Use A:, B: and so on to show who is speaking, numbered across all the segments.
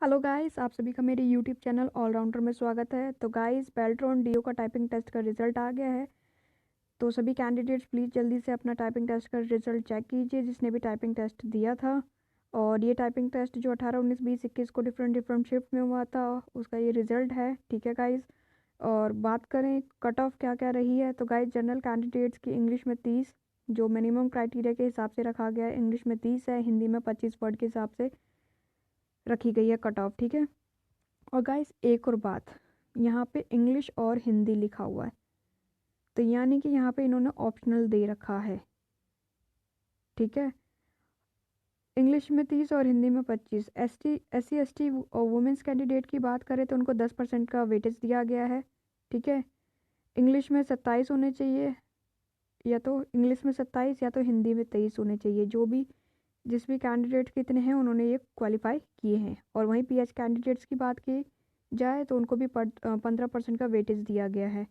A: Hello guys, आप सभी का मेरे यूट्यूब चैनल ऑलराउंडर में स्वागत है। तो गाइस, बेल्ट्रॉन डीओ का टाइपिंग टेस्ट का रिजल्ट आ गया है। तो सभी कैंडिडेट्स प्लीज़ जल्दी से अपना टाइपिंग टेस्ट का रिजल्ट चेक कीजिए, जिसने भी टाइपिंग टेस्ट दिया था। और ये टाइपिंग टेस्ट जो 18, 19, 20, 21 को डिफरेंट शिफ्ट में हुआ था, उसका ये रिजल्ट है। ठीक है गाइस। और बात करें कट ऑफ क्या क्या रही है, तो गाइस जनरल कैंडिडेट्स की इंग्लिश में 30 जो मिनिमम क्राइटेरिया के हिसाब से रखा गया है, इंग्लिश में 30 है, हिंदी में 25 वर्ड के हिसाब से रखी गई है कट ऑफ। ठीक है। और गाइस एक और बात, यहाँ पे इंग्लिश और हिंदी लिखा हुआ है, तो यानी कि यहाँ पे इन्होंने ऑप्शनल दे रखा है। ठीक है। इंग्लिश में 30 और हिंदी में 25। SC ST और वुमेंस कैंडिडेट की बात करें तो उनको 10% का वेटेज दिया गया है। ठीक है। इंग्लिश में 27 होने चाहिए, या तो इंग्लिश में 27 या तो हिंदी में 23 होने चाहिए। जिस भी कैंडिडेट कितने हैं उन्होंने ये क्वालिफाई किए हैं। और वहीं PH कैंडिडेट्स की बात की जाए तो उनको भी 15% का वेटेज दिया गया है।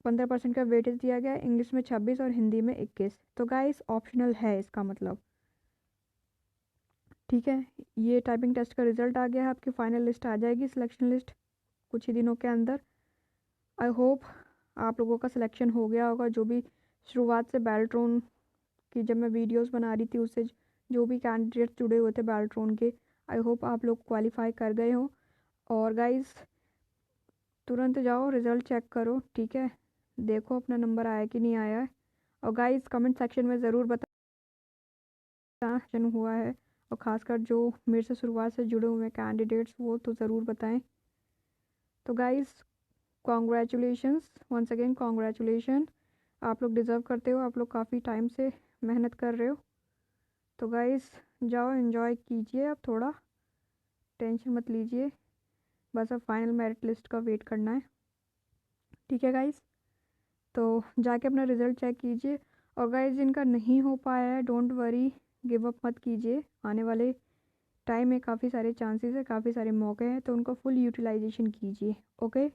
A: 15% का वेटेज दिया गया है, इंग्लिश में 26 और हिंदी में 21। तो गाइस ऑप्शनल है इसका मतलब। ठीक है। ये टाइपिंग टेस्ट का रिजल्ट आ गया है, आपकी फाइनल लिस्ट आ जाएगी, सिलेक्शन लिस्ट कुछ ही दिनों के अंदर। आई होप आप लोगों का सिलेक्शन हो गया होगा। जो भी शुरुआत से बेल्ट्रॉन की जब मैं वीडियोस बना रही थी, उससे जो भी कैंडिडेट जुड़े हुए थे बेल्ट्रॉन के, आई होप आप लोग क्वालिफाई कर गए हो। और गाइस तुरंत जाओ रिज़ल्ट चेक करो। ठीक है। देखो अपना नंबर आया कि नहीं आया है। और गाइस कमेंट सेक्शन में ज़रूर बताना हुआ है। और ख़ासकर जो मेरे से शुरुआत से जुड़े हुए कैंडिडेट्स, वो तो ज़रूर बताएं। तो guys congratulations, once again congratulation. आप लोग डिज़र्व करते हो, आप लोग काफ़ी टाइम से मेहनत कर रहे हो। तो गाइस जाओ एंजॉय कीजिए, अब थोड़ा टेंशन मत लीजिए, बस अब फाइनल मेरिट लिस्ट का वेट करना है। ठीक है गाइस। तो जाके अपना रिज़ल्ट चेक कीजिए। और गाइस जिनका नहीं हो पाया है, डोंट वरी, गिव अप मत कीजिए। आने वाले टाइम में काफ़ी सारे चांसेस है, काफ़ी सारे मौके हैं, तो उनको फुल यूटिलाइजेशन कीजिए। ओके।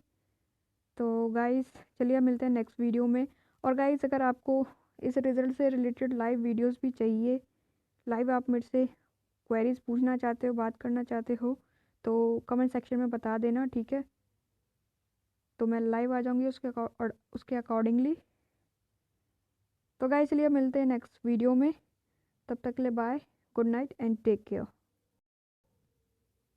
A: तो गाइस चलिए मिलते हैं नेक्स्ट वीडियो में। और गाइस अगर आपको इस रिज़ल्ट से रिलेटेड लाइव वीडियोस भी चाहिए, लाइव आप मेरे से क्वेरीज पूछना चाहते हो, बात करना चाहते हो, तो कमेंट सेक्शन में बता देना। ठीक है। तो मैं लाइव आ जाऊंगी उसके अकॉर्डिंगली। तो गाइस चलिए मिलते हैं नेक्स्ट वीडियो में। तब तक के लिए bye, good night and take care.